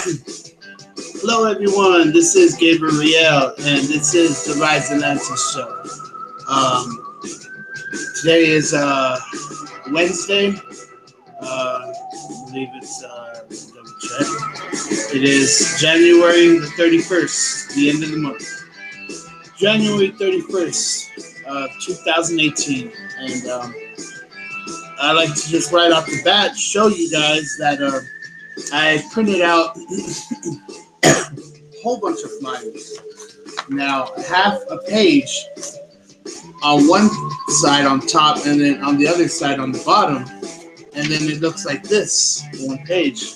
Hello, everyone. This is Gabriel, and this is the Rise Atlantis show. Today is Wednesday. I believe it's double check. It is January the 31st, the end of the month. January 31st, 2018, and I like to just right off the bat show you guys that I printed out a whole bunch of flyers. Now, half a page on one side on top, and then on the other side on the bottom, and then it looks like this, one page.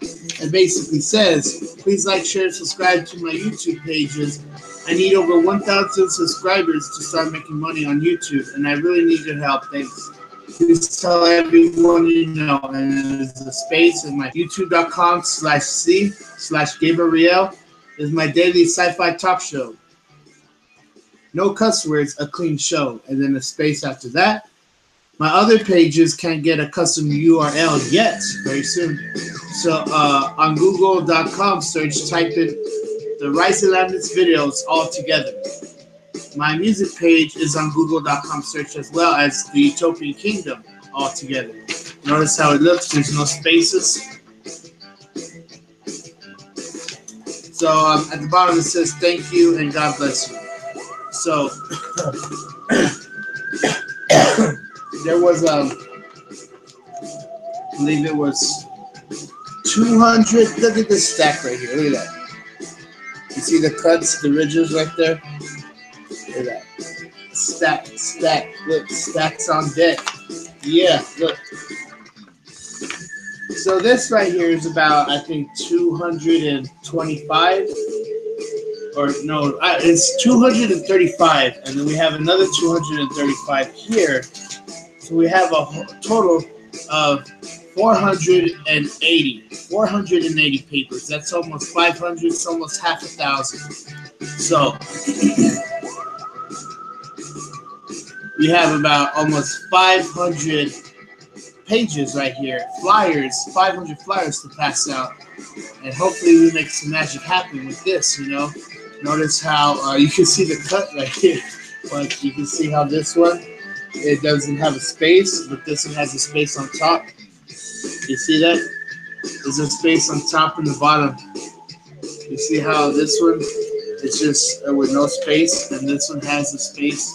It basically says, please like, share, subscribe to my YouTube pages. I need over 1,000 subscribers to start making money on YouTube, and I really need your help. Thanks. Please tell everyone you know. And there's a space in my youtube.com/c/Gabriel is my daily sci-fi talk show. No cuss words, a clean show. And then a space after that. My other pages can't get a custom URL yet, very soon. So on google.com, type in the Rise Atlantis videos all together. My music page is on google.com as well as the Utopian Kingdom all together. Notice how it looks, there's no spaces. So at the bottom it says thank you and God bless you. So there was I believe it was 200. Look at this stack right here. Look at that. You see the cuts, the ridges right there? Look at that. Stack. Look, stacks on deck. Yeah, look. So this right here is about, I think, 225. Or no, it's 235. And then we have another 235 here. So we have a total of 480 papers. That's almost 500. It's almost half 1,000. So we have about almost 500 pages right here. Flyers, 500 flyers to pass out. And hopefully we make some magic happen with this, you know. Notice how you can see the cut right here. But you can see how this one, it doesn't have a space, but this one has a space on top. You see that? There's a space on top and the bottom. You see how this one, it's just with no space, and this one has a space.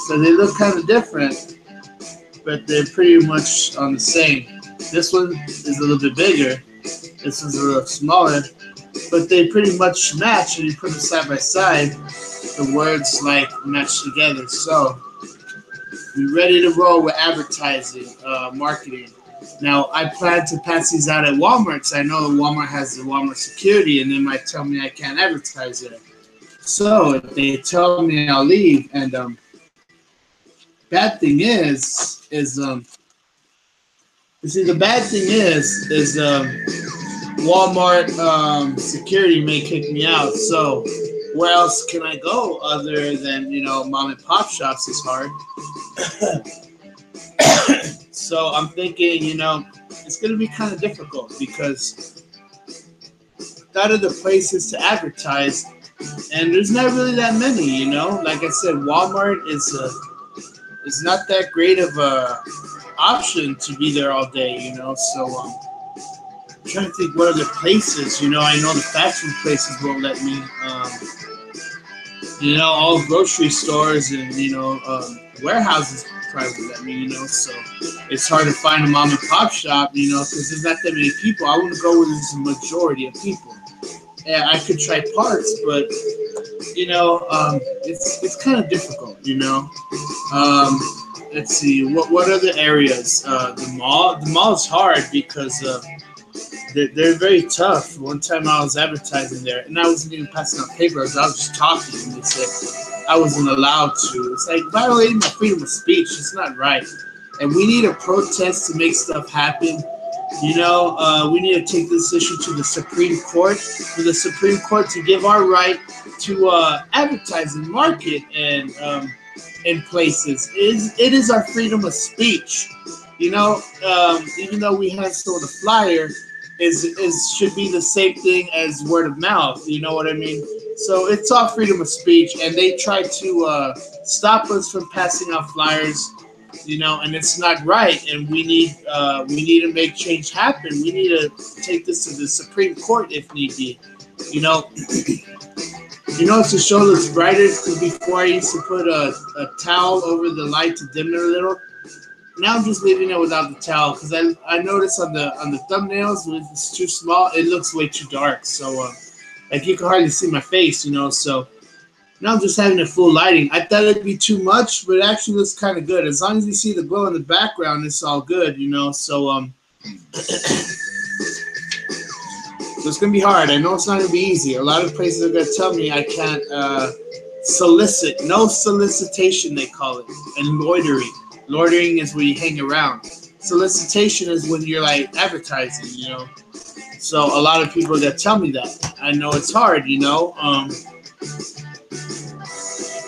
So they look kind of different, but they're pretty much on the same. This one is a little bit bigger. This one's a little smaller, but they pretty much match. And you put them side by side, the words like match together. So we're ready to roll with advertising, marketing. Now, I plan to pass these out at Walmart, so I know Walmart has the Walmart security, and they might tell me I can't advertise it. So if they tell me, I'll leave. And bad thing is you see, the bad thing is Walmart security may kick me out. So where else can I go other than, you know, mom and pop shops is hard. So I'm thinking, you know, it's going to be kind of difficult because out of the places to advertise, and there's not really that many, you know. Like I said, Walmart is not that great of a option to be there all day, you know. So I'm trying to think what other places, you know. I know the fast food places won't let me. You know, all grocery stores and, you know, warehouses probably let me, you know. So it's hard to find a mom and pop shop, you know, because there's not that many people. I want to go where there's a majority of people. And I could try parts, but, you know, it's kind of difficult, you know. Let's see, what other areas? The mall is hard because they're very tough. One time I was advertising there, and I wasn't even passing out papers. I was just talking, and they said I wasn't allowed to. It's like violating my freedom of speech. It's not right. And we need a protest to make stuff happen. You know, we need to take this issue to the Supreme Court, for the Supreme Court to give our right to advertise and market and in places. It is our freedom of speech. You know, even though we have sold a flyer, is should be the same thing as word of mouth. You know what I mean? So it's all freedom of speech, and they try to stop us from passing out flyers. You know, and it's not right, and we need to make change happen. We need to take this to the Supreme Court if need be. You know, it's to show looks brighter because before I used to put a towel over the light to dim it a little. Now I'm just leaving it without the towel because I noticed on the thumbnails when it's too small, it looks way too dark. So like you can hardly see my face, you know. So now I'm just having a full lighting. I thought it'd be too much, but it actually looks kind of good. As long as you see the glow in the background, it's all good, you know. So so it's gonna be hard. I know it's not gonna be easy. A lot of places are gonna tell me I can't solicit. No solicitation, they call it, and loitering. Loitering is where you hang around. Solicitation is when you're like advertising, you know. So a lot of people that tell me that. I know it's hard, you know.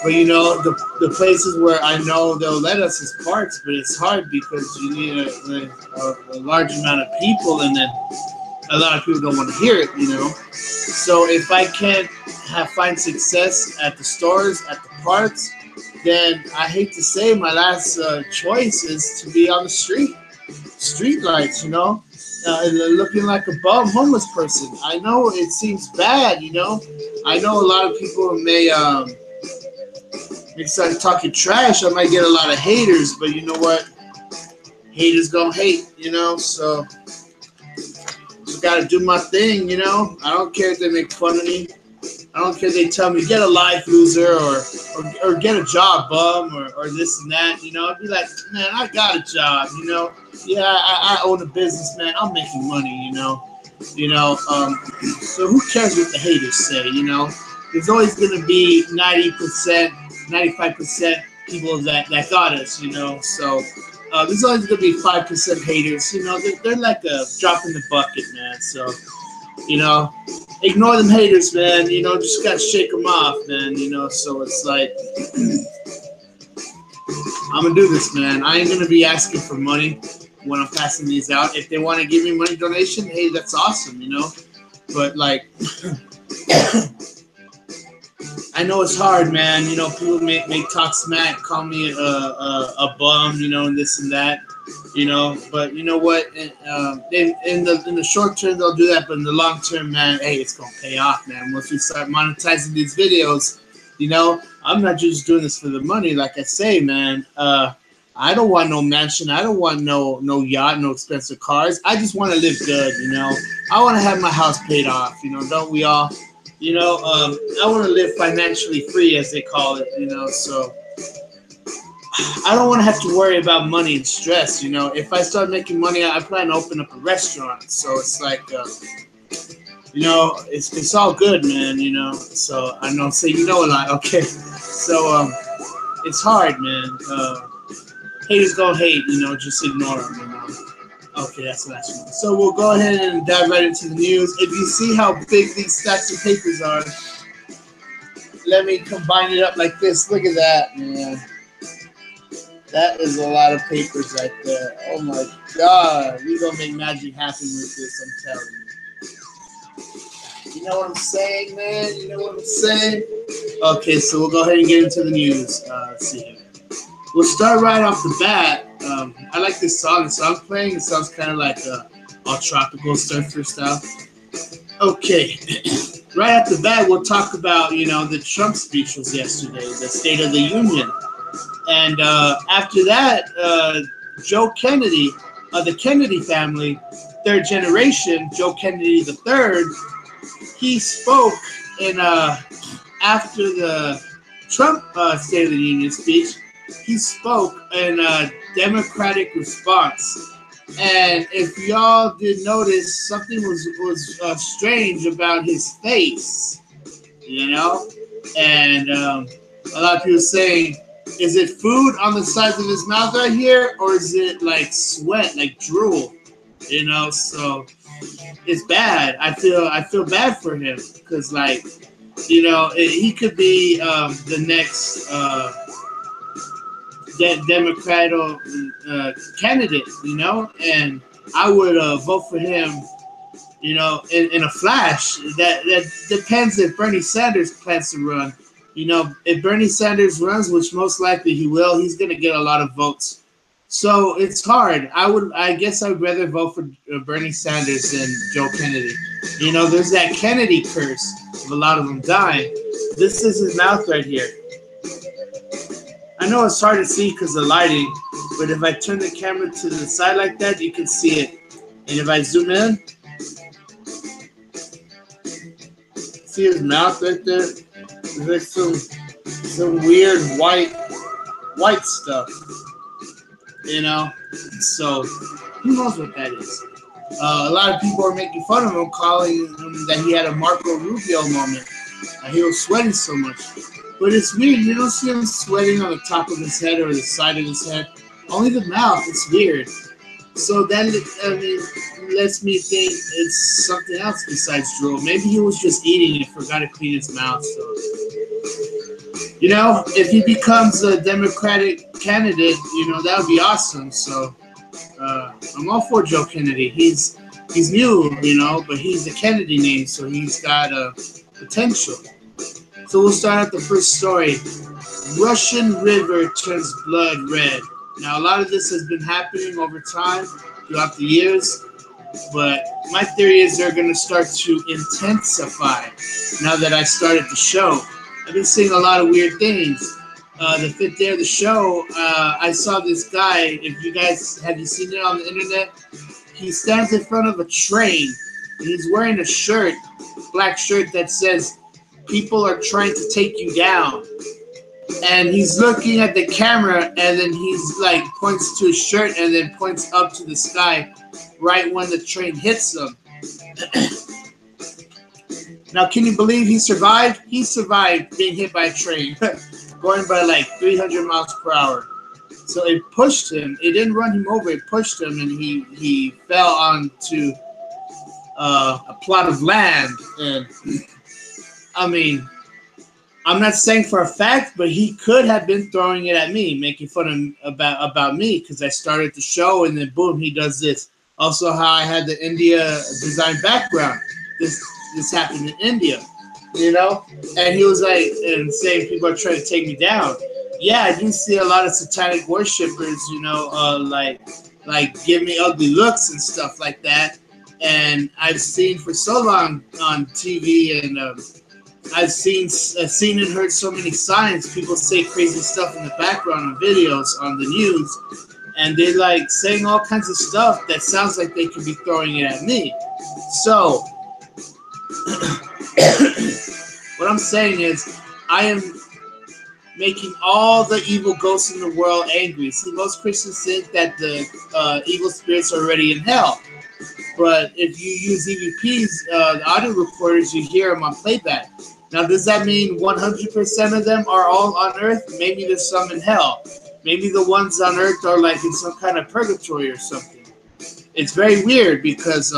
But you know, the places where I know they'll let us as parts, but it's hard because you need a large amount of people, and then a lot of people don't want to hear it, you know. So if I can't find success at the stores, at the parks, then I hate to say my last choice is to be on the street lights, you know, looking like a bum homeless person. I know it seems bad, you know. I know a lot of people may start talking trash. I might get a lot of haters, but you know what? Haters gonna hate, you know. So just gotta do my thing, you know. I don't care if they make fun of me. I don't care if they tell me get a life, loser, or get a job, bum, or this and that. You know, I'd be like, man, I got a job. You know, yeah, I own a business, man. I'm making money. You know. So who cares what the haters say? You know, there's always gonna be 90%, 95% people that got us. You know, so. There's always going to be 5% haters. You know, they're like a drop in the bucket, man. So, you know, ignore them haters, man. You know, just got to shake them off, man. You know, so it's like, I'm going to do this, man. I ain't going to be asking for money when I'm passing these out. If they want to give me money donation, hey, that's awesome, you know. But, like, I know it's hard, man. You know, people make talk smack, call me a bum, you know, and this and that, you know. But you know what? In the short term, they'll do that, but in the long term, man, hey, it's gonna pay off, man. Once we start monetizing these videos, you know, I'm not just doing this for the money, like I say, man. I don't want no mansion. I don't want no yacht, no expensive cars. I just want to live good, you know. I want to have my house paid off, you know. Don't we all? You know, I want to live financially free, as they call it, you know, so I don't want to have to worry about money and stress, you know. If I start making money, I plan to open up a restaurant, so it's like, you know, it's all good, man, you know, so I know, say you know a lot, okay, so it's hard, man, haters gonna hate, you know, just ignore them, you know. Okay, that's the last one. So we'll go ahead and dive right into the news. If you see how big these stacks of papers are, let me combine it up like this. Look at that, man. That is a lot of papers right there. Oh my God. We're going to make magic happen with this, I'm telling you. You know what I'm saying, man? You know what I'm saying? Okay, so we'll go ahead and get into the news. Let's see here. We'll start right off the bat. I like this song. The song's playing. It sounds kind of like all tropical surfer style. Okay, right off the bat, we'll talk about, you know, the Trump speech was yesterday, the State of the Union, and after that, Joe Kennedy, the Kennedy family, third generation, Joe Kennedy the third, he spoke in after the Trump State of the Union speech. He spoke in a Democratic response, and if y'all did notice, something was strange about his face, you know, and a lot of people saying, is it food on the sides of his mouth right here, or is it like sweat, like drool, you know? So it's bad. I feel bad for him because, like, you know, he could be the next. Democratic candidate, you know, and I would vote for him you know, in a flash. That depends if Bernie Sanders plans to run. You know, if Bernie Sanders runs, which most likely he will, he's going to get a lot of votes. So it's hard. I guess I would rather vote for Bernie Sanders than Joe Kennedy. You know, there's that Kennedy curse of a lot of them dying. This is his mouth right here. I know it's hard to see because of the lighting, but if I turn the camera to the side like that, you can see it. And if I zoom in, see his mouth right there? There's like some weird white stuff, you know. So who knows what that is? A lot of people are making fun of him, calling him that he had a Marco Rubio moment. He was sweating so much, but it's weird. You don't see him sweating on the top of his head or the side of his head. Only the mouth. It's weird. So that, I mean, lets me think it's something else besides drool. Maybe he was just eating and forgot to clean his mouth. So, you know, if he becomes a Democratic candidate, you know, that would be awesome. So I'm all for Joe Kennedy. He's new, you know, but he's a Kennedy name, so he's got potential. So we'll start at the first story. Russian river turns blood red. Now, a lot of this has been happening over time, throughout the years, but my theory is they're going to start to intensify now that I started the show. I've been seeing a lot of weird things. The fifth day of the show, I saw this guy. If you guys, have you seen it on the internet? He stands in front of a train, and he's wearing a shirt, black shirt that says, "People are trying to take you down." And he's looking at the camera, and then he's like points to his shirt and then points up to the sky right when the train hits him. Now, can you believe he survived? He survived being hit by a train, going by like 300 miles per hour. So it pushed him. It didn't run him over. It pushed him, and he fell onto a plot of land. And I mean, I'm not saying for a fact, but he could have been throwing it at me, making fun of about me, because I started the show, and then boom, he does this. Also, how I had the India design background. This happened in India, you know, and he was like, and saying people are trying to take me down. Yeah, I do see a lot of satanic worshippers, you know, like give me ugly looks and stuff like that. And I've seen for so long on TV, and I've seen and heard so many signs. People say crazy stuff in the background on videos on the news, and they like saying all kinds of stuff that sounds like they could be throwing it at me. So what I'm saying is, I am making all the evil ghosts in the world angry. See, most Christians think that the evil spirits are already in hell. But if you use EVPs, the audio recorders, you hear them on playback. Now, does that mean 100% of them are all on earth? Maybe there's some in hell. Maybe the ones on earth are like in some kind of purgatory or something. It's very weird because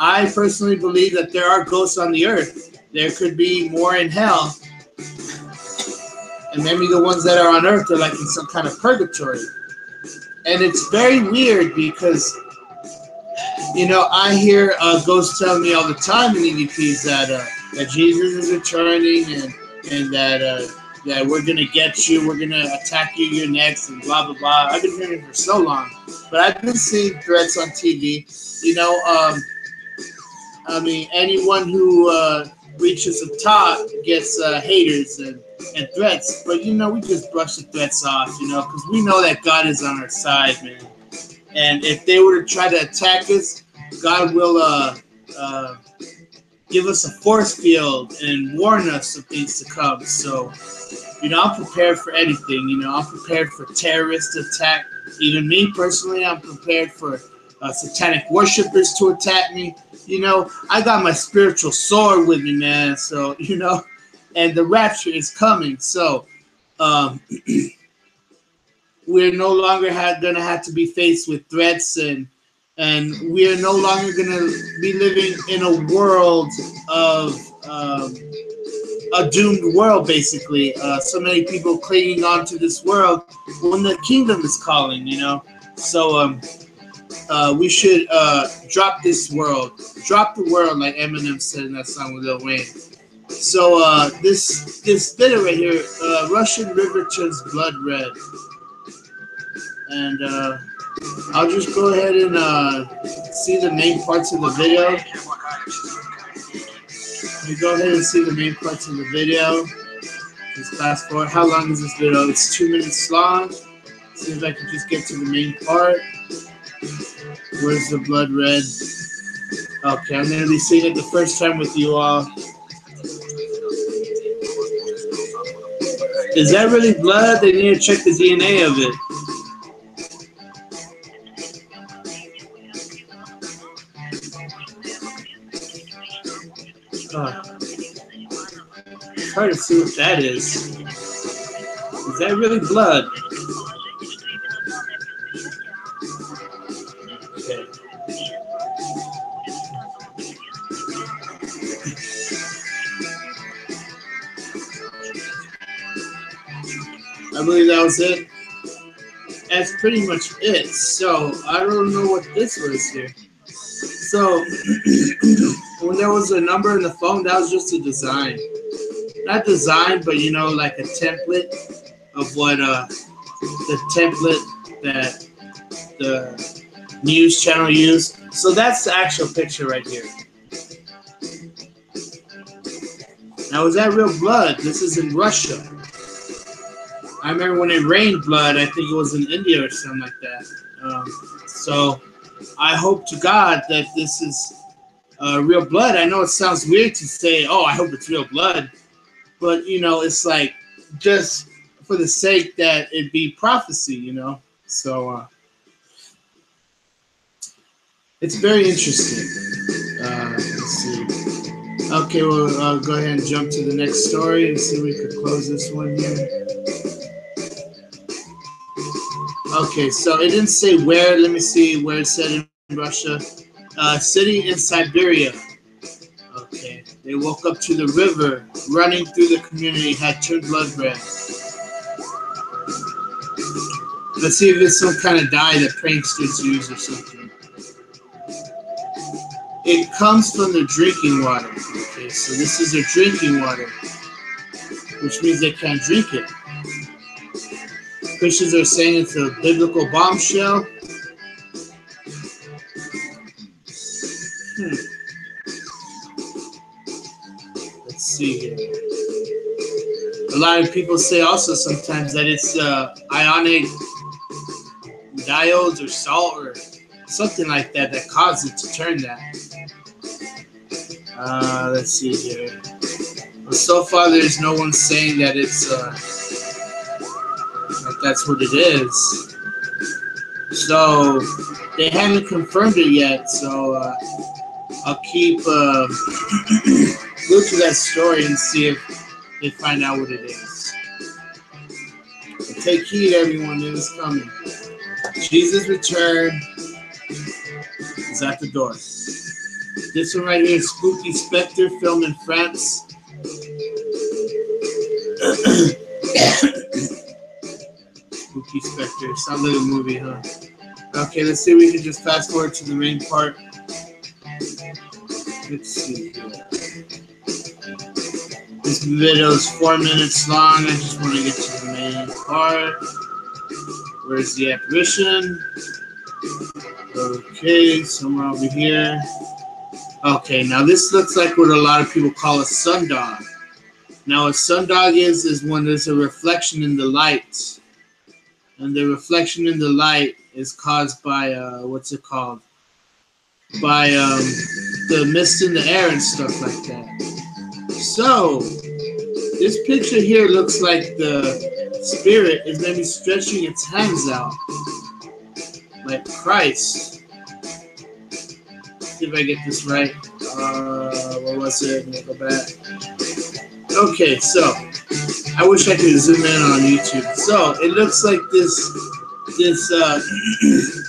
I personally believe that there are ghosts on the earth. There could be more in hell. And maybe the ones that are on earth are like in some kind of purgatory. And it's very weird because, you know, I hear ghosts tell me all the time in EVPs that Jesus is returning and that we're going to get you, we're going to attack you, you're next, and blah, blah, blah. I've been hearing it for so long. But I've been seeing threats on TV. You know, I mean, anyone who reaches the top gets haters and threats. But, you know, we just brush the threats off, you know, because we know that God is on our side, man. And if they were to try to attack us, God will give us a force field and warn us of things to come. So, you know, I'm prepared for anything. You know, I'm prepared for terrorists to attack. Even me personally, I'm prepared for satanic worshipers to attack me. You know, I got my spiritual sword with me, man. So, you know, and the rapture is coming. So, we're no longer going to have to be faced with threats, and we are no longer going to be living in a world of a doomed world, basically. So many people clinging on to this world when the kingdom is calling, you know. So we should drop this world, drop the world, like Eminem said in that song with Lil Wayne. So this video right here, Russian river turns blood red, and I'll just go ahead and see the main parts of the video. You go ahead and see the main parts of the video. Just fast forward. How long is this video? It's 2 minutes long. See if I can just get to the main part. Where's the blood red? Okay, I'm going to be seeing it the first time with you all. Is that really blood? They need to check the DNA of it. It's hard to see what that is. Is that really blood? Okay. I believe that was it. That's pretty much it. So I don't know what this was here. So when there was a number in the phone, that was just a design. Not design, but you know, like a template of what the template that the news channel used. So that's the actual picture right here. Now, is that real blood? This is in Russia. I remember when it rained blood, I think it was in India or something like that. So I hope to God that this is real blood. I know it sounds weird to say, oh, I hope it's real blood. But, you know, it's like just for the sake that it be prophecy, you know. So it's very interesting. Let's see. Okay, we'll go ahead and jump to the next story and see if we could close this one here. Okay, so it didn't say where. Let me see where it said in Russia. City in Siberia. Okay, they woke up to the river running through the community had turned blood red. Let's see if it's some kind of dye that pranksters use or something. It comes from the drinking water. Okay, so this is their drinking water, which means they can't drink it. Christians are saying it's a biblical bombshell. Let's see here. A lot of people say also sometimes that it's ionic diodes or salt or something like that that caused it to turn that. Let's see here. Well, so far, there's no one saying that it's that that's what it is. So they haven't confirmed it yet. So I'll keep go to that story and see if they find out what it is. But take heed, everyone. It is coming. Jesus' return is at the door. This one right here, Spooky Spectre, filmed in France. Spooky Spectre. Sounds like a movie, huh? Okay, let's see if we can just fast forward to the main part. Let's see here. This video is 4 minutes long. I just want to get to the main part. Where's the apparition? Okay, somewhere over here. Okay, now this looks like what a lot of people call a sundog. Now a sundog is when there's a reflection in the light. And the reflection in the light is caused by, what's it called? By the mist in the air and stuff like that. So, this picture here looks like the spirit is maybe stretching its hands out. Like Christ. See if I get this right. What was it? Let me go back. Okay, so I wish I could zoom in on YouTube. So it looks like this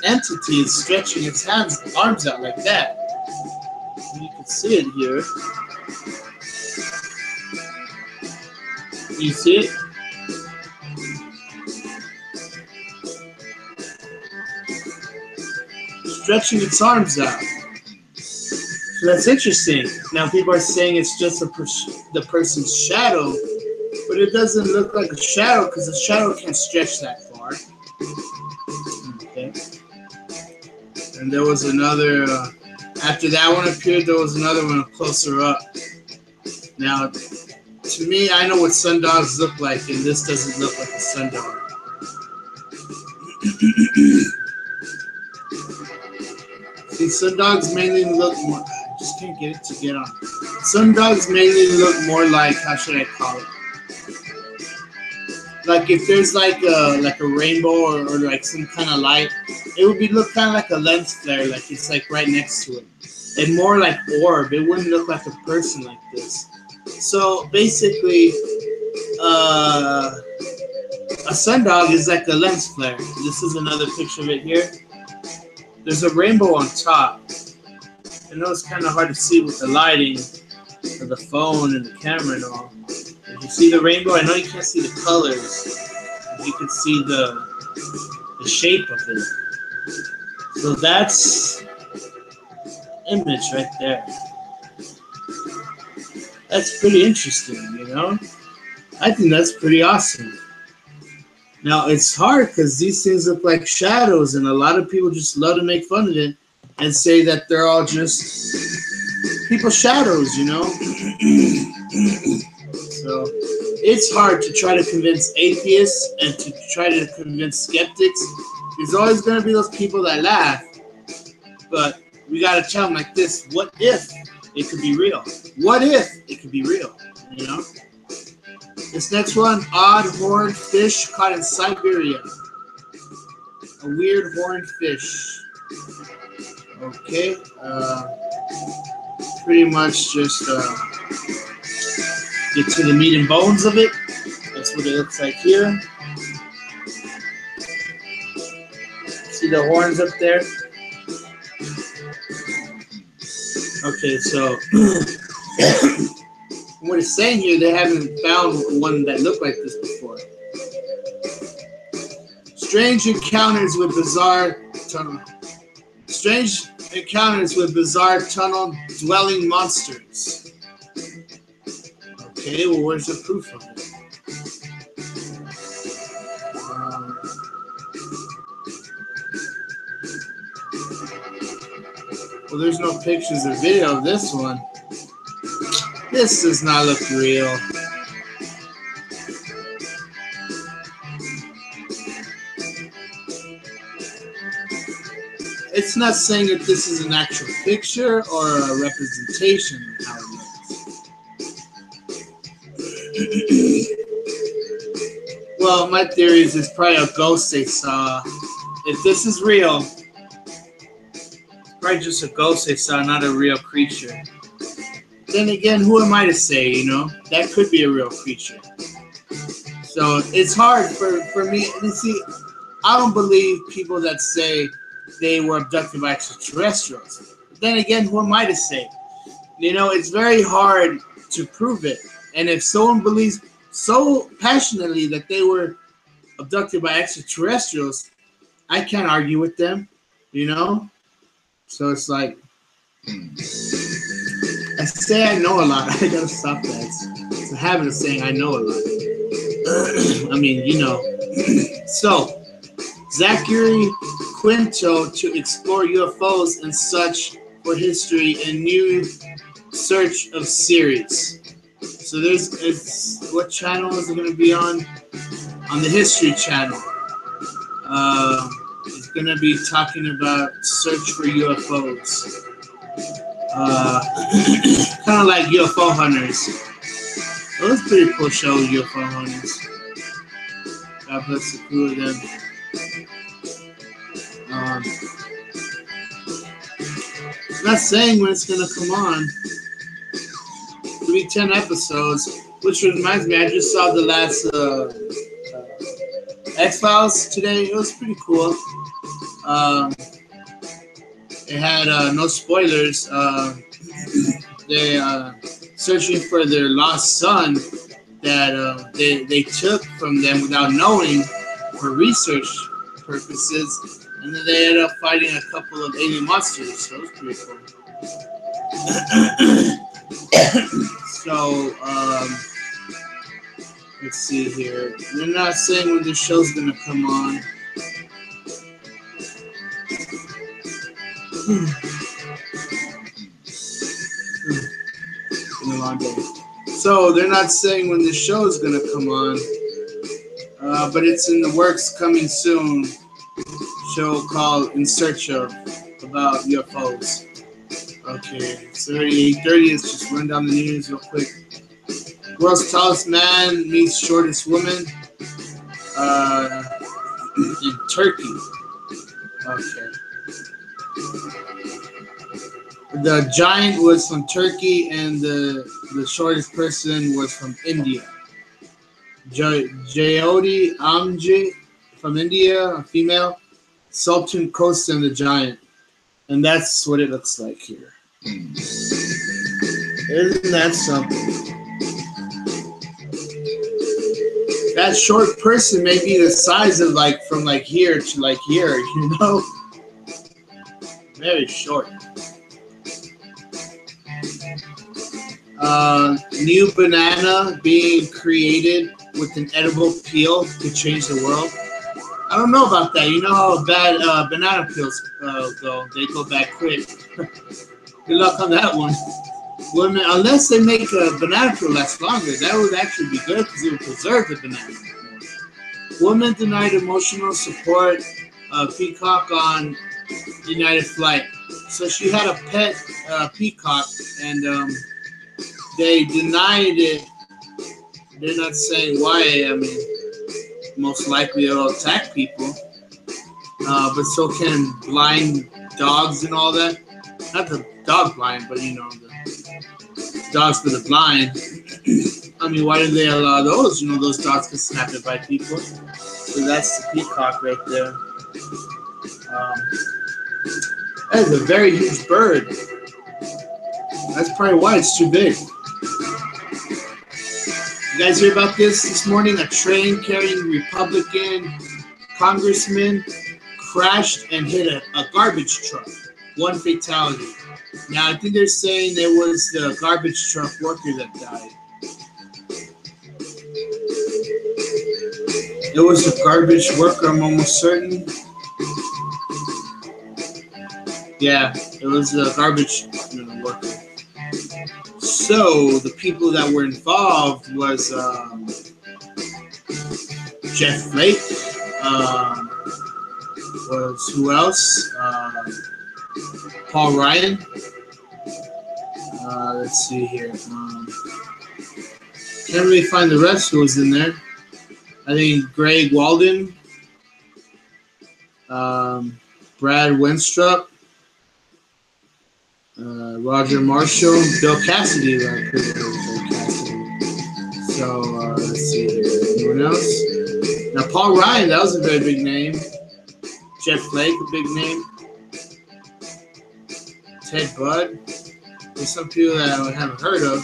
entity is stretching its arms out like that. And you can see it here. You see it? stretching its arms out. So that's interesting. Now people are saying it's just the person's shadow, but it doesn't look like a shadow because the shadow can't stretch that far. Okay. And there was another, after that one appeared, there was another one closer up. Now, to me, I know what sundogs look like, and this doesn't look like a sundog. See, sundogs mainly look more, I just can't get it to get on. Sundogs mainly look more like, how should I call it? Like if there's like a rainbow or like some kind of light, it would look kind of like a lens flare, like it's like right next to it. And more like orb, it wouldn't look like a person like this. So basically, a sundog is like a lens flare. This is another picture of it here. There's a rainbow on top. I know it's kind of hard to see with the lighting of the phone and the camera and all. If you see the rainbow, I know you can't see the colors. You can see the shape of it. So that's image right there. That's pretty interesting, you know? I think that's pretty awesome. Now, it's hard because these things look like shadows, and a lot of people just love to make fun of it and say that they're all just people's shadows, you know? So it's hard to try to convince atheists and to try to convince skeptics. There's always going to be those people that laugh, but we got to tell them like this: what if it could be real? What if it could be real? You know? This next one, odd horned fish caught in Siberia. A weird horned fish. Okay, pretty much just get to the meat and bones of it. That's what it looks like here. See the horns up there? Okay, so what it's saying here, they haven't found one that looked like this before. Strange encounters with bizarre tunnel dwelling monsters. Okay, well, where's the proof of it? Well, there's no pictures or video of this one. This does not look real. It's not saying that this is an actual picture or a representation of how it looks. Well, my theory is it's probably a ghost they saw. If this is real, it's probably just a ghost they saw, not a real creature. Then again, who am I to say, you know? That could be a real creature. So it's hard for me. You see, I don't believe people that say they were abducted by extraterrestrials. But then again, who am I to say? You know, it's very hard to prove it. And if someone believes so passionately that they were abducted by extraterrestrials, I can't argue with them, you know? So it's like, I say I know a lot. I gotta stop that. It's a habit of saying I know a lot. I mean, you know. So, Zachary Quinto to explore UFOs and such for history and new search of series. So what channel is it going to be on? On the History Channel. It's going to be talking about search for UFOs. Kind of like UFO Hunters. Well, that's a pretty cool show, UFO Hunters. God bless the crew of them. I'm not saying when it's going to come on. It'll be 10 episodes, which reminds me, I just saw the last X-Files today. It was pretty cool. It had no spoilers. They searching for their lost son that they took from them without knowing for research purposes. And then they ended up fighting a couple of alien monsters, so it was pretty cool. So, let's see here. They're not saying when the show's gonna come on. Been a long day. So they're not saying when the show's gonna come on, but it's in the works, coming soon. Show called In Search of, about UFOs. Okay, it's already 8:30. Let's just run down the news real quick. World's tallest man meets shortest woman in Turkey. Okay. The giant was from Turkey, and the shortest person was from India. Jyoti Amji from India, a female. Sultan Kostan the giant. And that's what it looks like here. Isn't that something? That short person may be the size of like from like here to like here, you know? Very short. New banana being created with an edible peel to change the world. I don't know about that. You know how bad banana peels go. They go bad quick. Good luck on that one. Women, unless they make a banana peel last longer, that would actually be good because it would preserve the banana. Woman denied emotional support peacock on United flight. So she had a pet peacock, and they denied it. They're not saying why. I mean, most likely it'll attack people, but so can blind dogs and all that. Not the dog blind, but you know, the dogs for the blind. I mean, why do they allow those? You know, those dogs get snapped by people. So that's the peacock right there. That is a very huge bird. That's probably why it's too big. You guys hear about this morning? A train carrying Republican congressman crashed and hit a garbage truck. One fatality. Now, I think they're saying it was the garbage truck worker that died. It was a garbage worker, I'm almost certain. Yeah, it was a garbage worker. So the people that were involved was Jeff Flake. Was who else? Paul Ryan. Let's see here. Can't really find the rest who was in there. I think Greg Walden, Brad Wenstrup, Roger Marshall, Bill Cassidy. So let's see here. Anyone else? Now Paul Ryan, that was a very big name. Jeff Flake, a big name. Ted Budd. There's some people that I haven't heard of.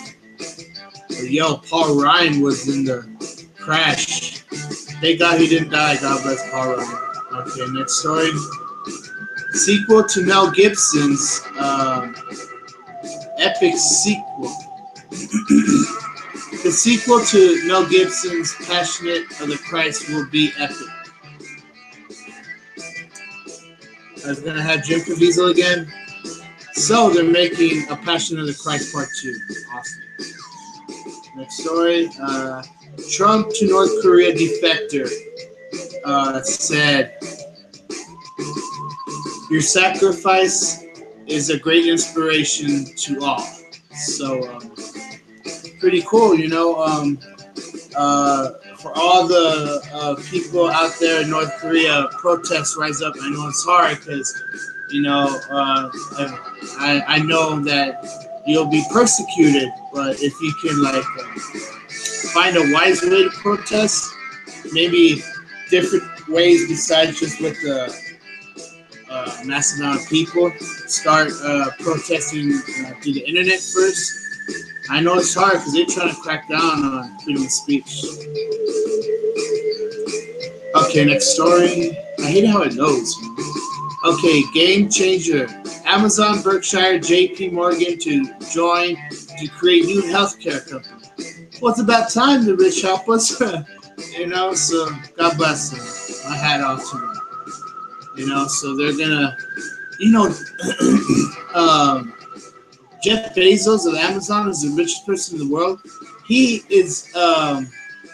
But yo, Paul Ryan was in the crash. Thank God he didn't die. God bless Paul Ryan. Okay, next story. Sequel to Mel Gibson's epic sequel. The sequel to Mel Gibson's Passionate of the Christ will be epic. I was going to have Jim Caviezel again. So they're making a Passion of the Christ Part 2. Awesome. Next story. Trump to North Korea defector said, "Your sacrifice is a great inspiration to all." So pretty cool, you know. For all the people out there in North Korea, protests rise up. I know it's hard because, you know, I know that you'll be persecuted, but if you can like find a wise way to protest, maybe different ways besides just with the massive amount of people, start protesting through the internet first. I know it's hard because they're trying to crack down on freedom of speech. Okay, next story. I I hate how it knows. Okay, game changer. Amazon, Berkshire, J.P. Morgan to join to create new healthcare company. Well, it's about time the rich help us. So God bless them. My hat off to them. So they're gonna, you know, um, Jeff Bezos of Amazon is the richest person in the world. He is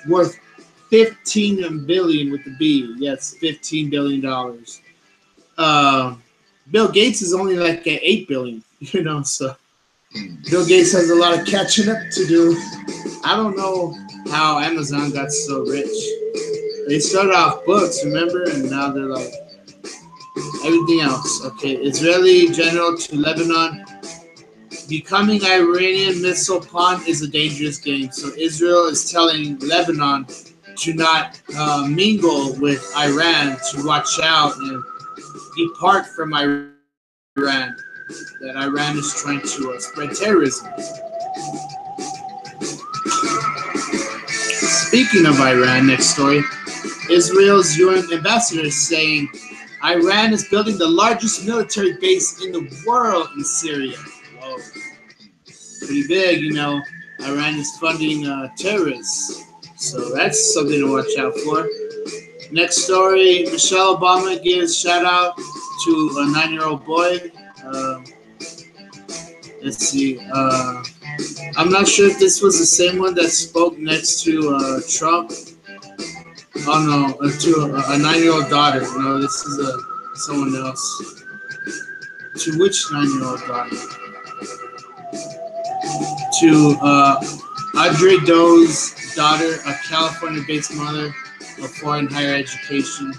worth 15 billion with the B. Yes, $15 billion. Bill Gates is only like at 8 billion. So Bill Gates has a lot of catching up to do. I don't know how Amazon got so rich. They started off books, remember, and now they're like everything else. Okay, Israeli general to Lebanon. Becoming Iranian missile pawn is a dangerous game. So Israel is telling Lebanon to not mingle with Iran, to watch out and depart from Iran. That Iran is trying to spread terrorism. Speaking of Iran, next story. Israel's UN ambassador is saying Iran is building the largest military base in the world in Syria. Whoa. Pretty big, Iran is funding terrorists. So that's something to watch out for. Next story, Michelle Obama gives shout out to a 9-year-old boy. Let's see. I'm not sure if this was the same one that spoke next to Trump. Oh no, to a 9-year-old daughter. No, this is someone else. To which 9-year-old daughter? To Audrey Doe's daughter, a California-based mother of foreign higher education.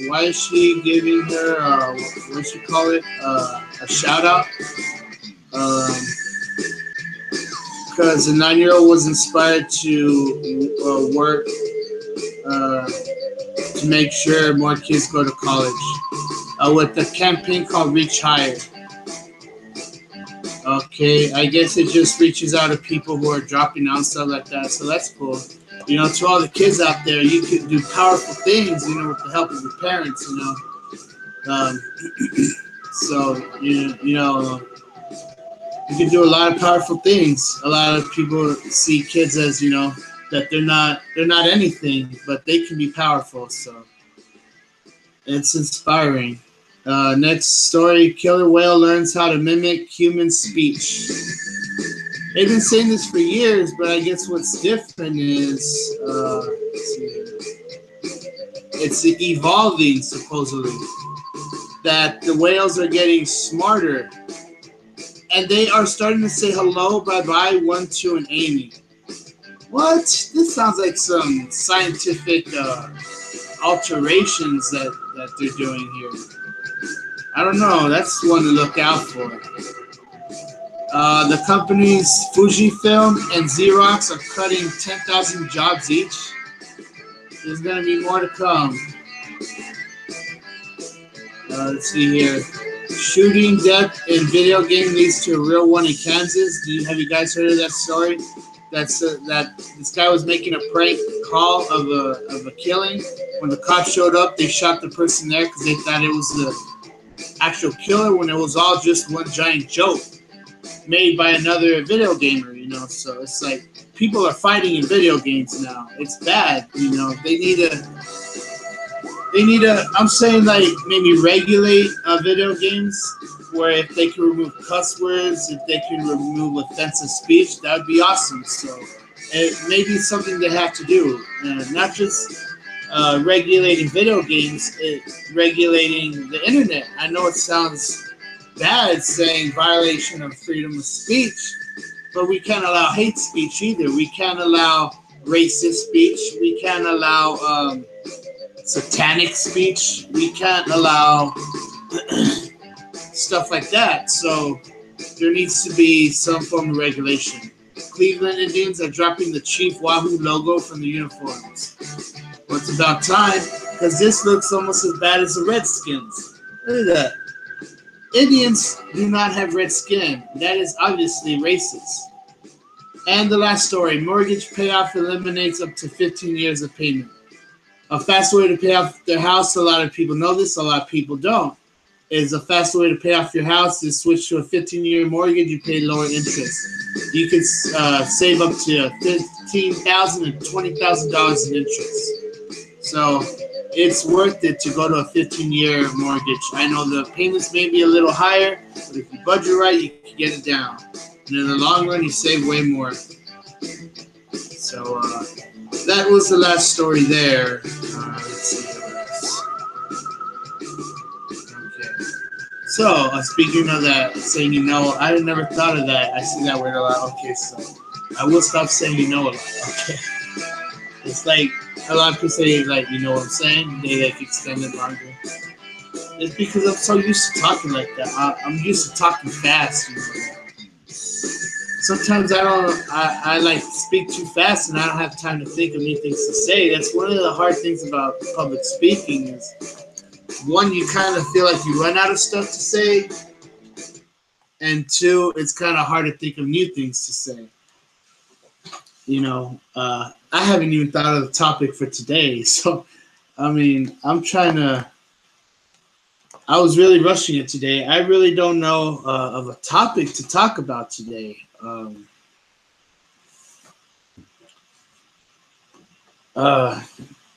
Why is she giving her, what should you call it, a shout out? Because the 9-year-old was inspired to work to make sure more kids go to college with the campaign called Reach Higher. Okay, I guess it just reaches out to people who are dropping out and stuff like that, so that's cool. To all the kids out there, you can do powerful things, with the help of your parents, So, you can do a lot of powerful things. A lot of people see kids as, that they're not anything, but they can be powerful, so it's inspiring. Next story, killer whale learns how to mimic human speech. They've been saying this for years, but I guess what's different is it's evolving, supposedly, that the whales are getting smarter, and they are starting to say hello, bye-bye, 1, 2, and Amy. What? This sounds like some scientific alterations that they're doing here. I don't know. That's one to look out for. The companies Fujifilm and Xerox are cutting 10,000 jobs each. There's going to be more to come. Let's see here. Shooting death in video game leads to a real one in Kansas. Have you guys heard of that story? That this guy was making a prank call of a killing. When the cops showed up, they shot the person there because they thought it was the actual killer, when it was all just one giant joke made by another video gamer. So it's like people are fighting in video games now. It's bad. They need to. I'm saying like maybe regulate video games, where if they can remove cuss words, if they can remove offensive speech, that would be awesome. So it may be something they have to do, not just regulating video games, regulating the internet. I know it sounds bad saying violation of freedom of speech, but we can't allow hate speech either. We can't allow racist speech. We can't allow satanic speech. We can't allow stuff like that. So there needs to be some form of regulation. Cleveland Indians are dropping the Chief Wahoo logo from the uniforms. Well, it's about time, because this looks almost as bad as the Redskins. Look at that. Indians do not have red skin. That is obviously racist. And the last story, mortgage payoff eliminates up to 15 years of payment. A fast way to pay off their house, a lot of people know this, a lot of people don't, is a fast way to pay off your house is switch to a 15-year mortgage. You pay lower interest. You can save up to $15,000 and $20,000 in interest. So it's worth it to go to a 15-year mortgage. I know the payments may be a little higher, but if you budget right, you can get it down. And in the long run, you save way more. So that was the last story there. Let's see what else. Okay. So speaking of that, saying you know, I never thought of that. I see that word a lot. Okay, so I will stop saying you know a lot. Okay. It's like a lot of people say, like, you know what I'm saying? They like extend it longer. It's because I'm so used to talking like that. I'm used to talking fast. You know? Sometimes I like speak too fast and I don't have time to think of new things to say. That's one of the hard things about public speaking is, one, you kind of feel like you run out of stuff to say, and two, it's kind of hard to think of new things to say. You know, I haven't even thought of the topic for today. So, I mean, I was really rushing it today. I really don't know of a topic to talk about today. I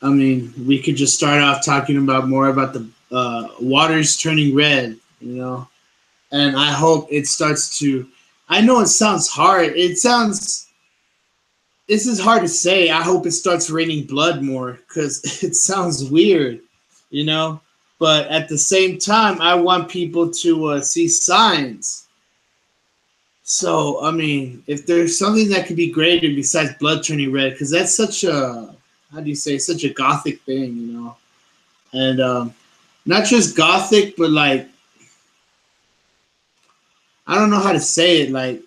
mean, we could just start off talking about more about the waters turning red, you know, and I hope it starts to, I know it sounds hard. This is hard to say. I hope it starts raining blood more because it sounds weird, you know, but at the same time, I want people to see signs. So, I mean, if there's something that could be greater besides blood turning red, because that's such a, how do you say, such a gothic thing, you know? And not just gothic, but like, I don't know how to say it. Like,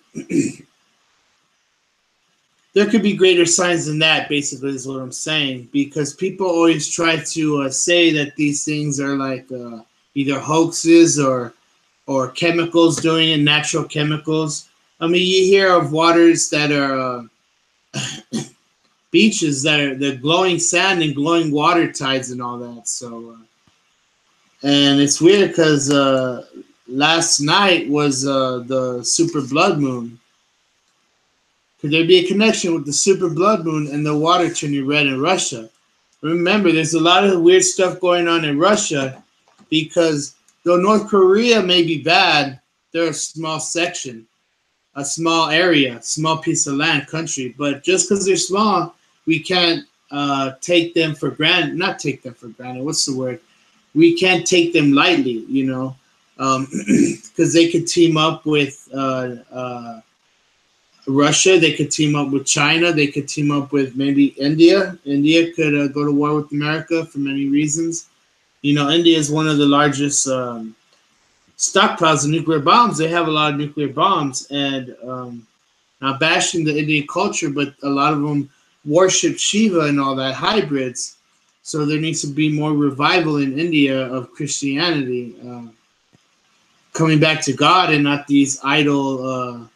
there could be greater signs than that, basically, is what I'm saying. Because people always try to say that these things are like either hoaxes or chemicals doing it, natural chemicals. I mean, you hear of waters that are beaches that are the glowing sand and glowing water tides and all that. So, and it's weird because last night was the super blood moon. Could there be a connection with the super blood moon and the water turning red in Russia? Remember, there's a lot of weird stuff going on in Russia because though North Korea may be bad, they're a small section. A small area, small piece of land, country. But just because they're small, we can't take them for granted. Not take them for granted. What's the word? We can't take them lightly, you know, because they could team up with Russia. They could team up with China. They could team up with maybe India. India could go to war with America for many reasons. You know, India is one of the largest stockpiles of nuclear bombs. They have a lot of nuclear bombs, and not bashing the Indian culture, but a lot of them worship Shiva and all that, hybrids. So there needs to be more revival in India of Christianity, coming back to God and not these idols,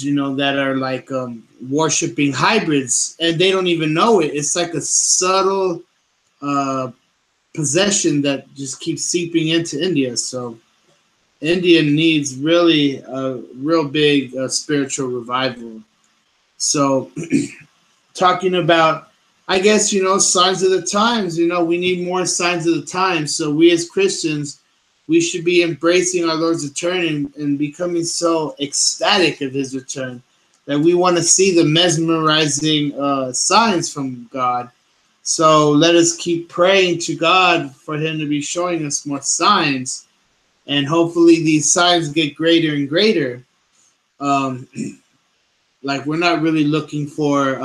you know, that are like worshiping hybrids, and they don't even know it. It's like a subtle possession that just keeps seeping into India. So India needs really a real big spiritual revival. So talking about, I guess, you know, signs of the times, you know, we need more signs of the times. So we as Christians, we should be embracing our Lord's return and becoming so ecstatic of his return that we want to see the mesmerizing signs from God. So let us keep praying to God for him to be showing us more signs. And hopefully these signs get greater and greater. Like, we're not really looking for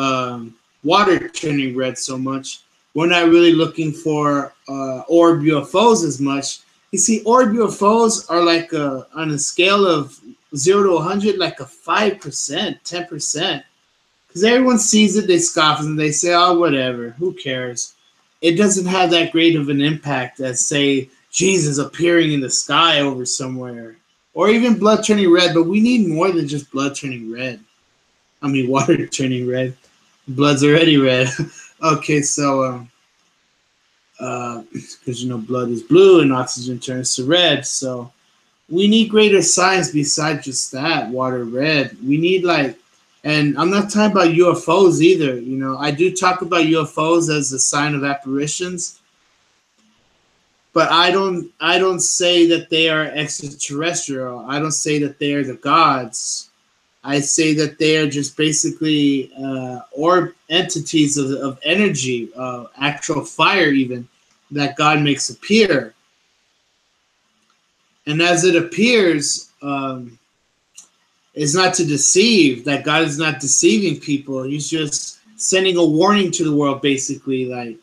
water turning red so much. We're not really looking for orb UFOs as much. You see, orb UFOs are like on a scale of 0 to 100, like a 5%, 10%. Because everyone sees it, they scoff, and they say, oh, whatever, who cares? It doesn't have that great of an impact as, say, Jesus appearing in the sky over somewhere. Or even blood turning red, but we need more than just blood turning red. I mean, water turning red. Blood's already red. Okay, so because blood is blue and oxygen turns to red, so we need greater science besides just that water red. We need and I'm not talking about UFOs either. I do talk about UFOs as a sign of apparitions, but I don't say that they are extraterrestrial. I don't say that they are the gods. I say that they are just basically orb entities of energy, actual fire even, that God makes appear. And as it appears, it's not to deceive. That God is not deceiving people. He's just sending a warning to the world, basically,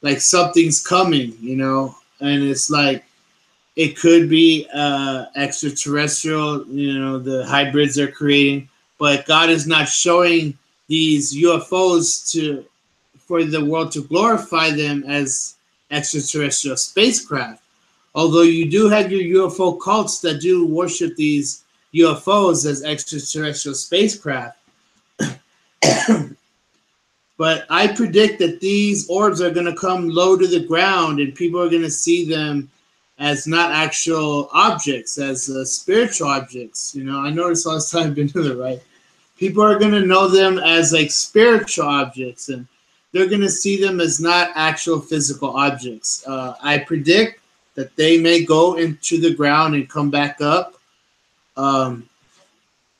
like something's coming, and it's like it could be extraterrestrial, the hybrids they're creating, but God is not showing these UFOs for the world to glorify them as extraterrestrial spacecraft. Although you do have your UFO cults that do worship these UFOs as extraterrestrial spacecraft. But I predict that these orbs are going to come low to the ground and people are going to see them as not actual objects, as spiritual objects. I notice all this time I've been to the right. People are going to know them as like spiritual objects, and they're going to see them as not actual physical objects. I predict that they may go into the ground and come back up.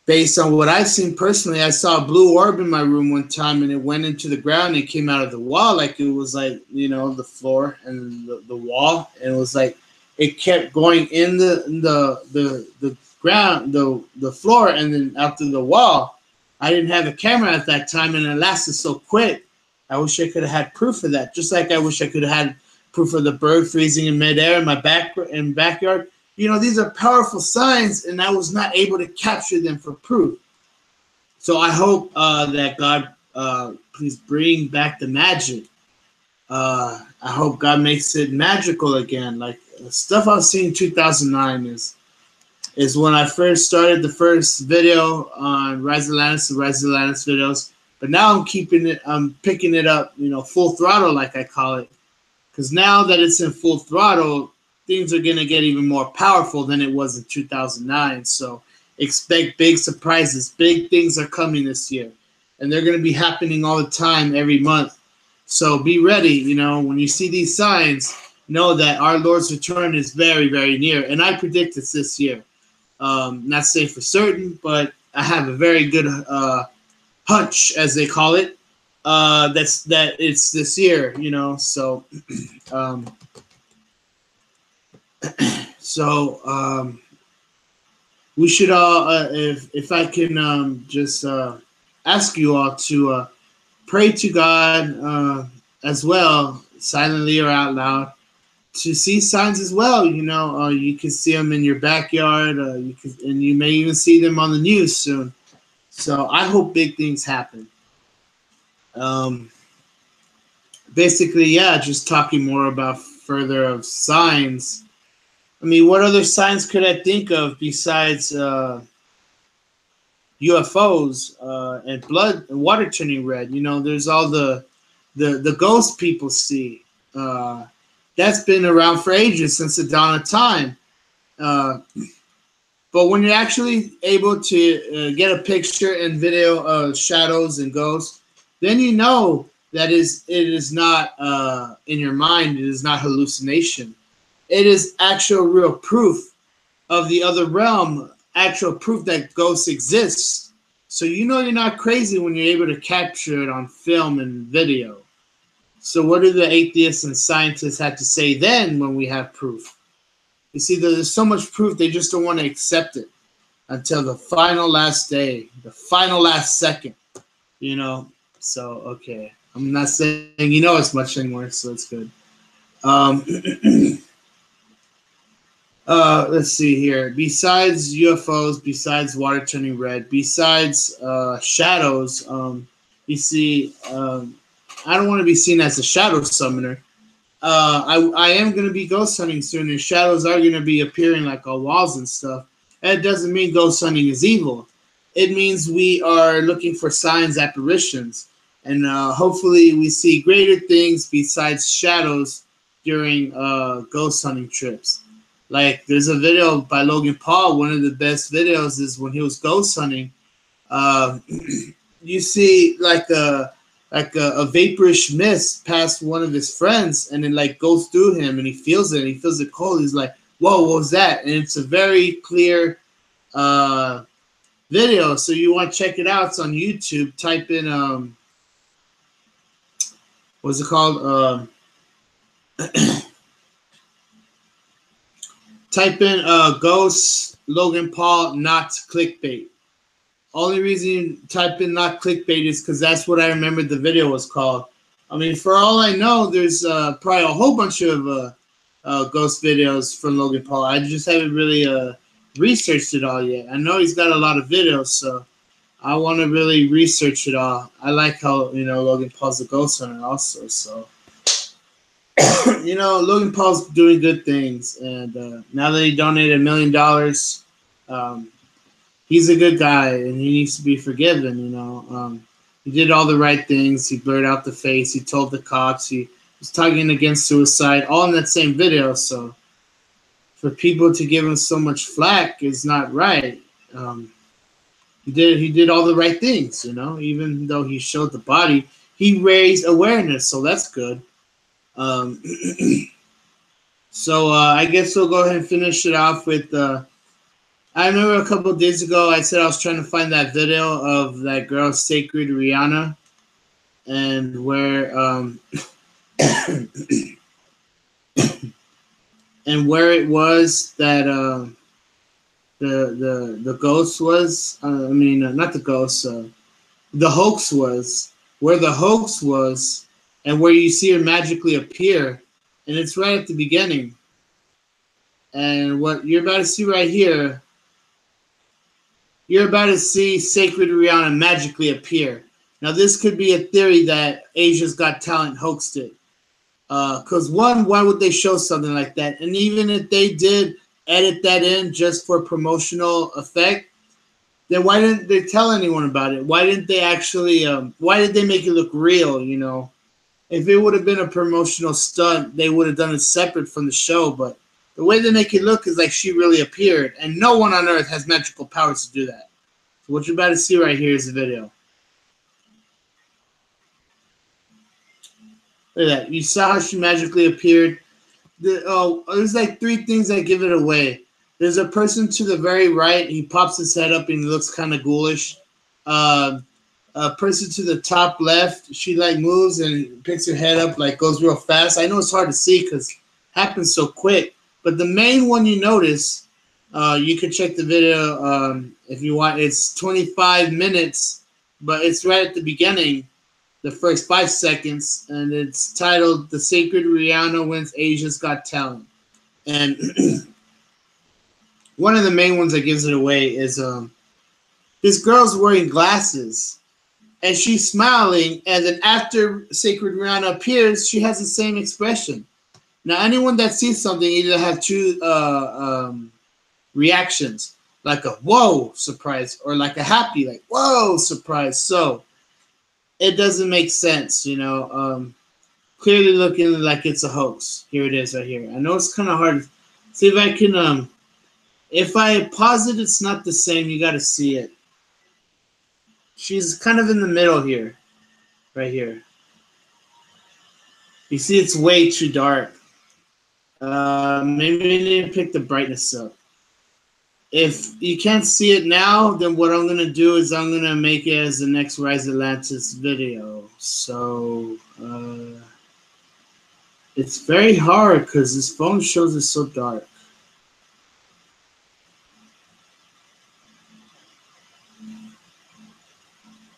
Based on what I've seen personally, I saw a blue orb in my room one time, and it went into the ground and it came out of the wall like it was like, the floor and the wall. And it was like it kept going in the ground, the floor, and then out to the wall. I didn't have a camera at that time, and it lasted so quick. I wish I could have had proof of that. Just like I wish I could have had proof of the bird freezing in midair in my backyard. These are powerful signs, and I was not able to capture them for proof. So I hope that God please bring back the magic. I hope God makes it magical again. Like the stuff I was seeing in 2009 is when I first started the first video on Rise Atlantis, the Rise Atlantis videos. But now I'm picking it up, full throttle, like I call it. Because now that it's in full throttle, things are going to get even more powerful than it was in 2009. So expect big surprises. Big things are coming this year. And they're going to be happening all the time, every month. So be ready. When you see these signs, know that our Lord's return is very, very near. And I predict it's this year. Not say for certain, but I have a very good hunch, as they call it, that it's this year, so we should all, if I can just ask you all to pray to God as well, silently or out loud, to see signs as well. You can see them in your backyard, and you may even see them on the news soon. So I hope big things happen. Basically, yeah, just talking more about further of signs. I mean, what other signs could I think of besides UFOs and blood and water turning red? There's all the ghost people see. That's been around for ages, since the dawn of time. But when you're actually able to get a picture and video of shadows and ghosts, then you know that it is not in your mind. It is not hallucination. It is actual real proof of the other realm, actual proof that ghosts exist. So you're not crazy when you're able to capture it on film and video. So what do the atheists and scientists have to say then when we have proof? You see, there's so much proof, they just don't want to accept it until the final last day, the final last second, So, okay. I'm not saying as much anymore, so it's good. Let's see here. Besides UFOs, besides water turning red, besides shadows, you see, I don't want to be seen as a shadow summoner. I am going to be ghost hunting soon, and shadows are going to be appearing like on walls and stuff. That doesn't mean ghost hunting is evil. It means we are looking for signs, apparitions. And hopefully we see greater things besides shadows during ghost hunting trips. Like there's a video by Logan Paul. One of the best videos is when he was ghost hunting. Uh, you see like a vaporish mist past one of his friends, and it like goes through him, and he feels it. And he feels it cold. He's like, "Whoa, what was that?" And it's a very clear video. So you want to check it out? It's on YouTube. Type in what's it called? Type in Ghost Logan Paul not clickbait. Only reason you type in not clickbait is because that's what I remembered the video was called. I mean, for all I know, there's probably a whole bunch of ghost videos from Logan Paul. I just haven't really researched it all yet. I know he's got a lot of videos, so I want to really research it all. I like how, Logan Paul's a ghost hunter also, so. Logan Paul's doing good things, and now that he donated $1 million, he's a good guy, and he needs to be forgiven. He did all the right things. He blurred out the face. He told the cops. He was talking against suicide, all in that same video. So for people to give him so much flack is not right. He did all the right things, even though he showed the body. He raised awareness, so that's good. So I guess we'll go ahead and finish it off with. I remember a couple of days ago I said I was trying to find that video of that girl, Sacred Riana, and where and where it was that the ghost was. Not the ghost. The hoax was where the hoax was, and where you see her magically appear, and it's right at the beginning. And what you're about to see right here, you're about to see Sacred Riana magically appear. Now, this could be a theory that Asia's Got Talent hoaxed it. Because why would they show something like that? And even if they did edit that in just for promotional effect, then why didn't they tell anyone about it? Why didn't they actually, why did they make it look real, If it would have been a promotional stunt, they would have done it separate from the show, but the way they make it look is like she really appeared, and no one on Earth has magical powers to do that. So what you're about to see right here is the video. Look at that. You saw how she magically appeared. There's like 3 things that give it away. There's a person to the very right. He pops his head up and he looks kind of ghoulish. A person to the top left, she like moves and picks her head up, like goes real fast. I know it's hard to see because it happens so quick. But the main one you notice, you can check the video if you want. It's 25 minutes, but it's right at the beginning, the first 5 seconds, and it's titled "The Sacred Riana Wins Asia's Got Talent." And one of the main ones that gives it away is this girl's wearing glasses, and she's smiling, and then after Sacred Riana appears, she has the same expression. Now, anyone that sees something either have 2 reactions, like a "whoa" surprise or like a happy, like "whoa" surprise. So it doesn't make sense, clearly looking like it's a hoax. Here it is right here. I know it's kind of hard. See if I can, if I pause it, it's not the same. You got to see it. She's kind of in the middle here, right here. You see it's way too dark. Maybe I need to pick the brightness up. If you can't see it now, then what I'm going to do is I'm going to make it as the next Rise Atlantis video. So, it's very hard because this phone shows it so dark.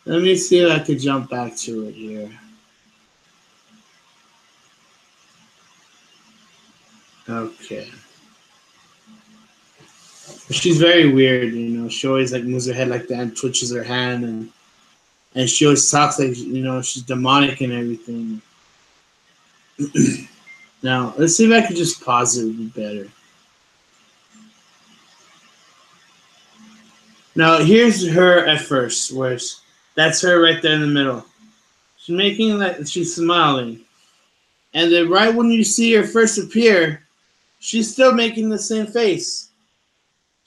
Let me see if I could jump back to it here. Okay. She's very weird, She always like moves her head like that and twitches her hand, and she always talks like she's demonic and everything. Now let's see if I could just pause it. It would be better. Now here's her at first, that's her right there in the middle. She's making like she's smiling. And then right when you see her first appear, she's still making the same face.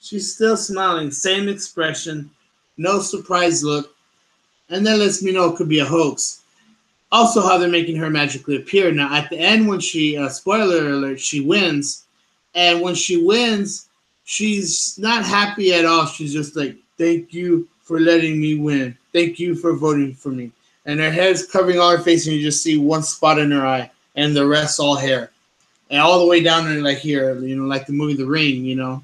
She's still smiling, same expression, no surprised look. And that lets me know it could be a hoax. Also, how they're making her magically appear. Now, at the end, when she, spoiler alert, she wins. And when she wins, she's not happy at all. She's just like, thank you for letting me win. Thank you for voting for me. And her hair's covering all her face, and you just see one spot in her eye, and the rest all hair. And all the way down there, like here, like the movie The Ring,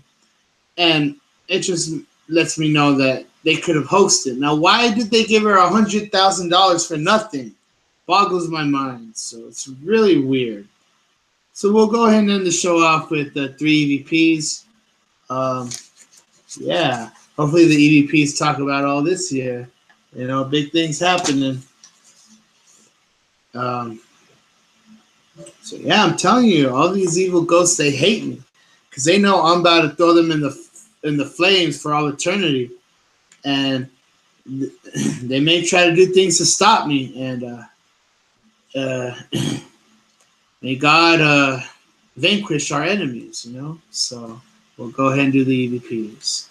And it just lets me know that they could have hosted. Now, why did they give her $100,000 for nothing? Boggles my mind. So it's really weird. So we'll go ahead and end the show off with the 3 EVPs. Yeah, hopefully the EVPs talk about all this here. Big things happening. So yeah, I'm telling you, all these evil ghosts, they hate me because they know I'm about to throw them in the flames for all eternity, and they may try to do things to stop me. And may God vanquish our enemies. So we'll go ahead and do the EVPs.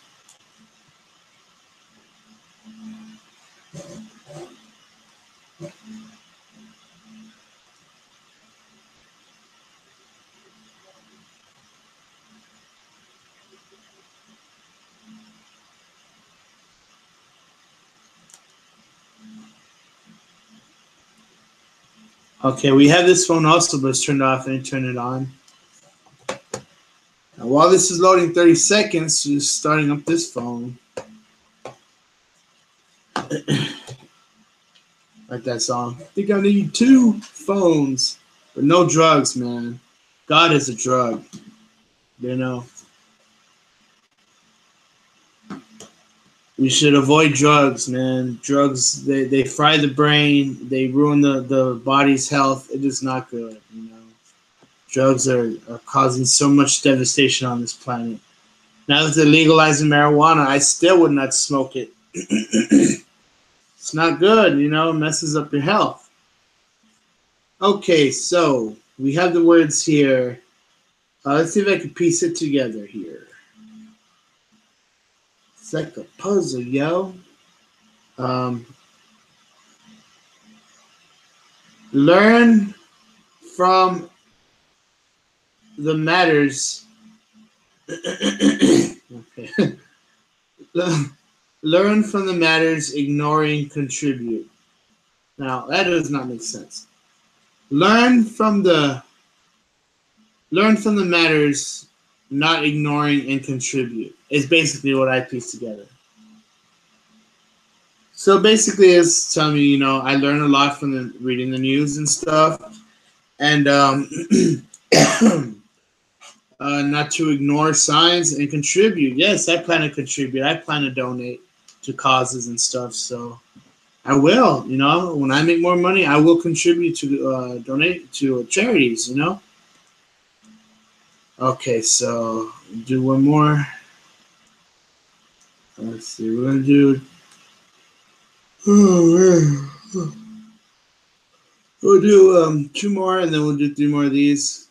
Okay, we have this phone also, but it's turned off and turn it on. Now, while this is loading 30 seconds, just starting up this phone. Like that song. I think I need 2 phones, but no drugs, man. God is a drug, We should avoid drugs, man. Drugs, they fry the brain. They ruin the body's health. It is not good, Drugs are causing so much devastation on this planet. Now that they're legalizing marijuana, I still would not smoke it. It's not good, it messes up your health. Okay, so we have the words here. Let's see if I can piece it together here. It's like a puzzle, yo. Learn from the matters. Okay. Learn from the matters, ignoring contribute. Now that does not make sense. Learn from the matters, not ignoring and contribute. Is basically what I pieced together. So basically, it's telling me, I learn a lot from reading the news and stuff, and not to ignore signs and contribute. Yes, I plan to contribute. I plan to donate to causes and stuff. So I will, when I make more money, I will contribute to donate to charities, Okay, so do one more. Let's see, we're going to do... We'll do 2 more, and then we'll do 3 more of these.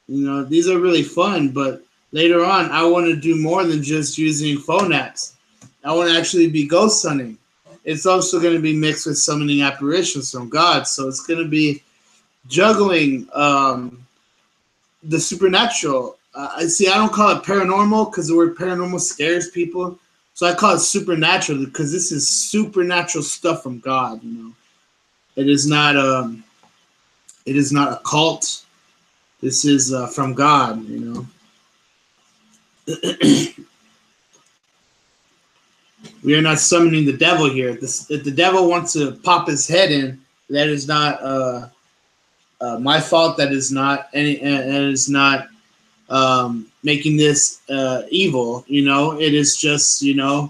These are really fun, but later on, I want to do more than just using phone apps. I want to actually be ghost hunting. It's also going to be mixed with summoning apparitions from God. So it's going to be juggling the supernatural. I don't call it paranormal because the word paranormal scares people. So I call it supernatural because this is supernatural stuff from God. It is not a cult. This is from God. We are not summoning the devil here. If the devil wants to pop his head in, that is not my fault. That is not making this evil. It is just the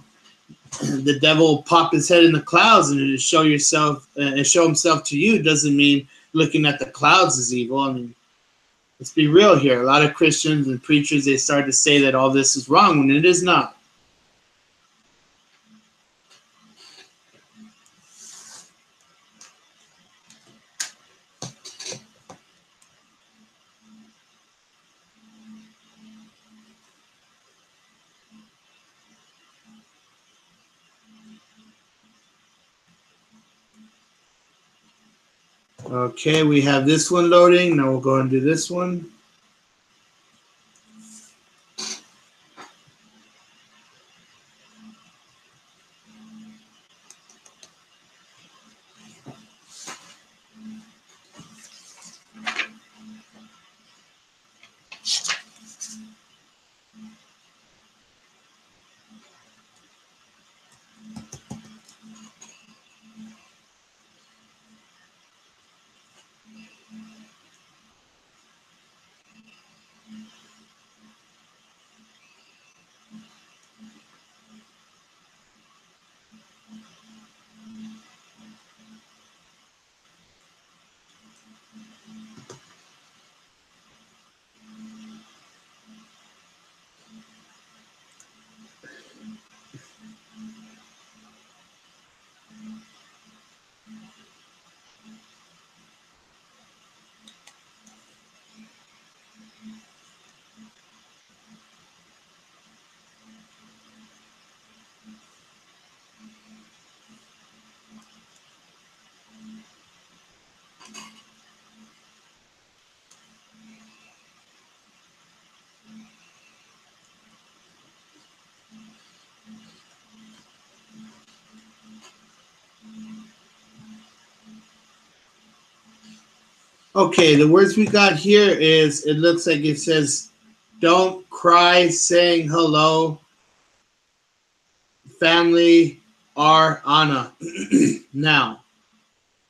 devil will pop his head in the clouds and show himself to you. Doesn't mean looking at the clouds is evil. I mean, let's be real here. A lot of Christians and preachers, they start to say that all this is wrong when it is not. Okay, we have this one loading. Now we'll go and do this one. Okay, the words we got here is, it looks like it says, don't cry saying hello, family, Ariana. Now,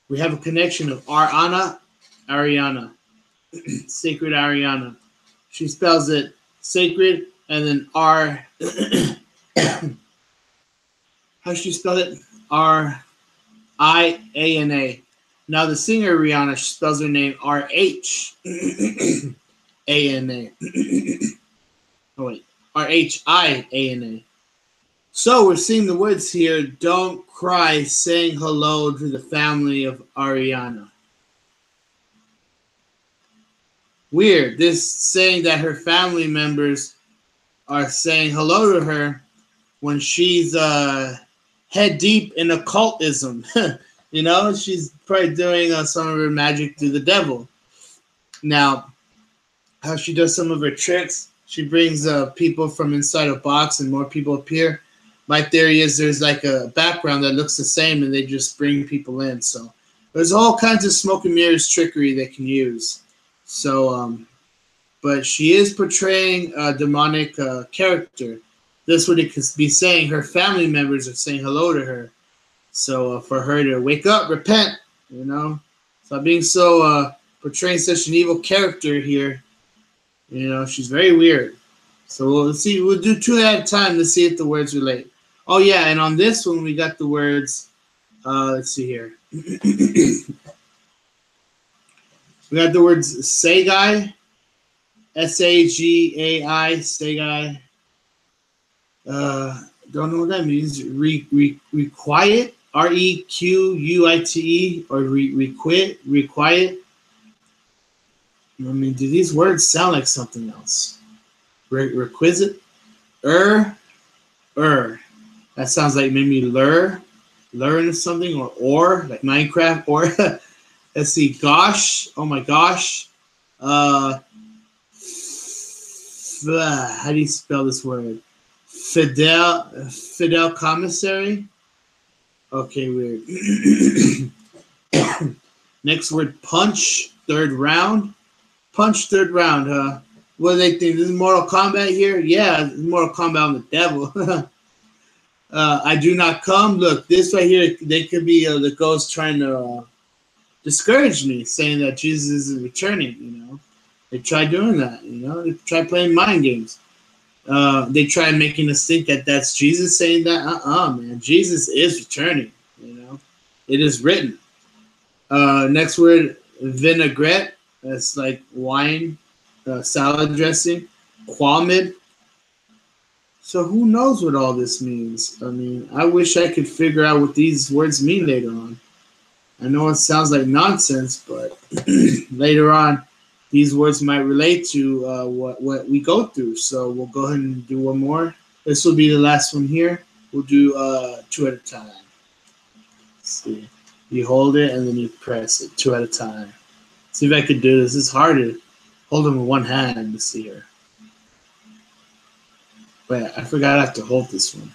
we have a connection of Ariana, sacred Ariana. She spells it sacred and then R. How she spell it? R-I-A-N-A. Now the singer Riana, she spells her name R-H-A-N-A. Oh wait, R-H-I-A-N-A. So we're seeing the words here, don't cry, saying hello to the family of Ariana. Weird, this saying that her family members are saying hello to her when she's head deep in occultism. You know, she's probably doing some of her magic through the devil. Now, how she does some of her tricks, she brings people from inside a box and more people appear. My theory is there's like a background that looks the same and they just bring people in. So there's all kinds of smoke and mirrors trickery they can use. So, but she is portraying a demonic character. This would be saying her family members are saying hello to her. So for her to wake up, repent, you know. Stop being so portraying such an evil character here. You know, she's very weird. So we'll see. We'll do two at a time to see if the words relate. Oh yeah, and on this one we got the words. Let's see here. We got the words Sagai, S-A-G-A-I, Sagai. Don't know what that means. Requiet, R-E-Q-U-I-T-E, or requiet. I mean, do these words sound like something else? Requisite, That sounds like maybe learn something, or like Minecraft, or let's see, gosh, oh my gosh, how do you spell this word? Fidelcomissary. Okay, weird. Next word, punch, third round. Punch, third round, huh? What do they think? This is Mortal Kombat here? Yeah, this is Mortal Kombat on the devil. I do not come. Look, this right here, they could be the ghost trying to discourage me, saying that Jesus isn't returning, you know. They try doing that, you know. They try playing mind games. They try making us think that that's Jesus saying that. Man. Jesus is returning, you know. It is written. Next word, vinagrette. That's like wine, salad dressing. Kwamid. So who knows what all this means? I mean, I wish I could figure out what these words mean later on. I know it sounds like nonsense, but later on, these words might relate to what we go through. So we'll go ahead and do one more. This will be the last one here. We'll do two at a time. Let's see. You hold it and then you press it 2 at a time. See if I could do this. It's hard to hold them with one hand to see her. Wait, I forgot I have to hold this one.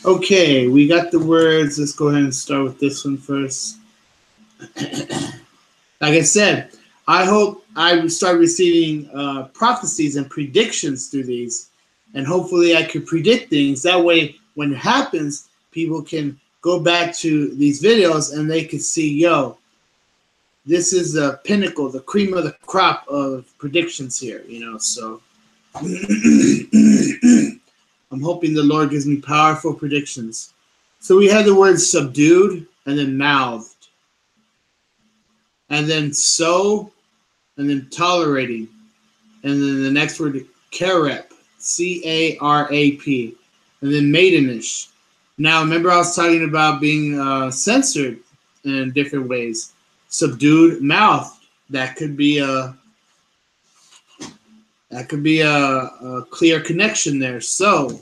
Okay, we got the words. Let's go ahead and start with this one first. Like I said, I hope I start receiving prophecies and predictions through these, and hopefully I could predict things. That way, when it happens, people can go back to these videos and they can see, yo, this is the pinnacle, the cream of the crop of predictions here, you know. So I'm hoping the Lord gives me powerful predictions. So we have the word subdued and then mouthed. And then so, and then tolerating. And then the next word, carap, C-A-R-A-P. And then maidenish. Now, remember I was talking about being censored in different ways. Subdued, mouthed. That could be a clear connection there. So,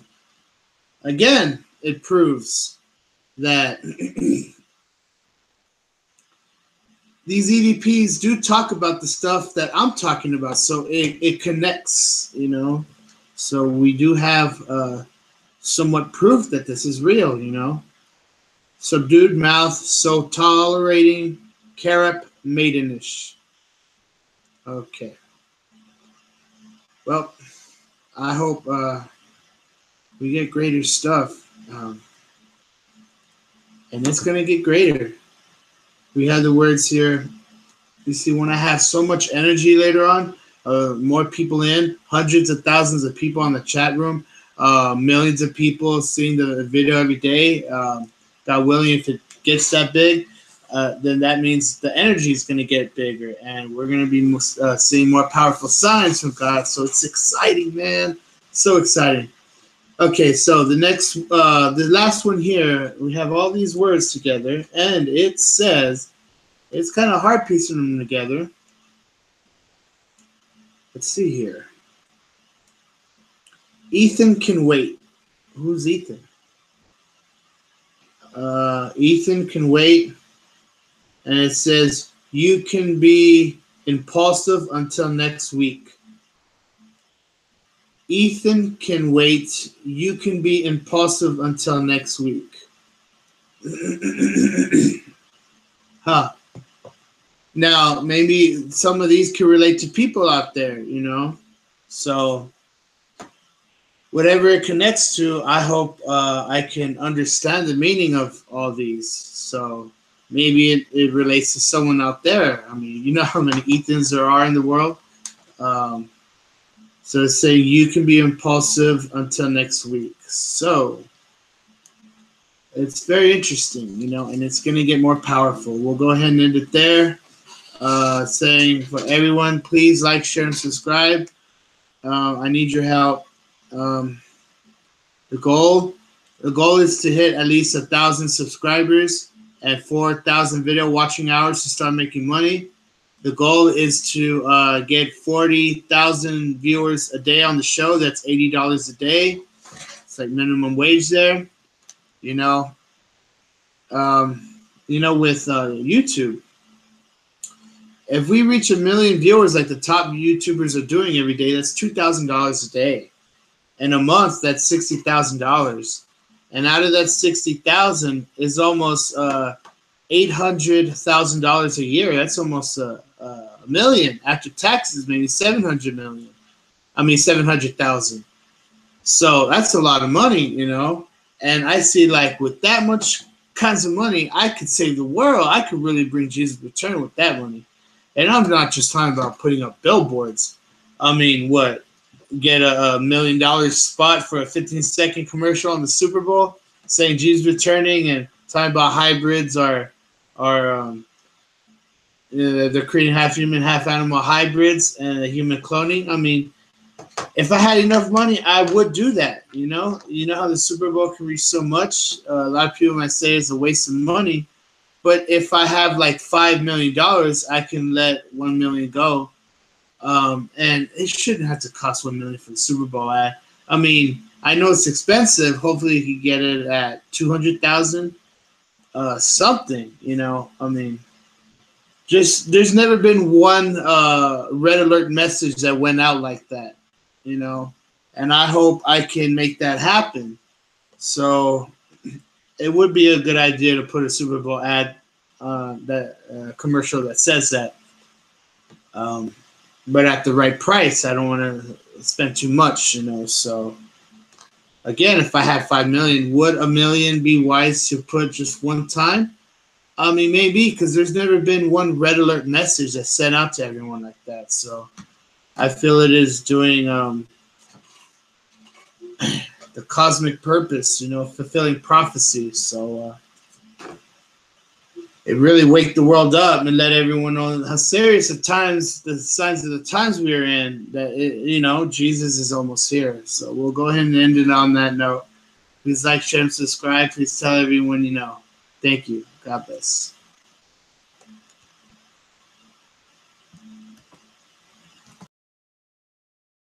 again, it proves that these EVPs do talk about the stuff that I'm talking about, so it connects, you know. So we do have somewhat proof that this is real, you know. Subdued mouth, so tolerating, carap, maidenish. Okay. Well, I hope we get greater stuff, and it's gonna get greater. We have the words here. You see, when I have so much energy later on, more people in, hundreds of thousands of people on the chat room, millions of people seeing the video every day. God willing, if it gets that big, then that means the energy is going to get bigger, and we're going to be seeing more powerful signs from God. So it's exciting, man. So exciting. Okay, so the last one here, we have all these words together, and it says, it's kind of hard piecing them together. Let's see here. Ethan can wait. Who's Ethan? Ethan can wait. And it says, you can be impulsive until next week. Ethan can wait. You can be impulsive until next week. Huh. Now, maybe some of these can relate to people out there, you know? So, whatever it connects to, I hope I can understand the meaning of all these. So, maybe it relates to someone out there. I mean, you know how many Ethans there are in the world? So, say you can be impulsive until next week. So, it's very interesting, you know, and it's going to get more powerful. We'll go ahead and end it there. Saying for everyone, please like, share, and subscribe. I need your help. The goal The goal is to hit at least 1,000 subscribers and 4,000 video watching hours to start making money. The goal is to get 40,000 viewers a day on the show. That's $80 a day. It's like minimum wage there. You know, with YouTube, if we reach 1 million viewers like the top YouTubers are doing every day, that's $2,000 a day. In a month, that's $60,000. And out of that $60,000 is almost $800,000 a year. That's almost a million after taxes, maybe 700,000. So that's a lot of money, And I see, like, with that much kinds of money, I could save the world. I could really bring Jesus' return with that money. And I'm not just talking about putting up billboards. I mean, what? Get a $1 million spot for a 15-second commercial on the Super Bowl saying Jesus returning and talking about hybrids are they're creating half human, half animal hybrids and human cloning. I mean, if I had enough money, I would do that. You know how the Super Bowl can reach so much. A lot of people might say it's a waste of money, but if I have like $5 million, I can let $1 million go. And it shouldn't have to cost $1 million for the Super Bowl ad. I mean, I know it's expensive. Hopefully, you can get it at $200,000, something. I mean, just there's never been one red alert message that went out like that. And I hope I can make that happen. So it would be a good idea to put a Super Bowl ad, that commercial that says that. But at the right price. I don't want to spend too much, So again, if I had 5 million, would $1 million be wise to put just one time? I mean, maybe, because there's never been one red alert message that's sent out to everyone like that. So I feel it is doing the cosmic purpose, fulfilling prophecy. So it really waked the world up and let everyone know how serious the signs of the times we are in, that, Jesus is almost here. So we'll go ahead and end it on that note. Please like, share, and subscribe. Please tell everyone you know. Thank you. God bless.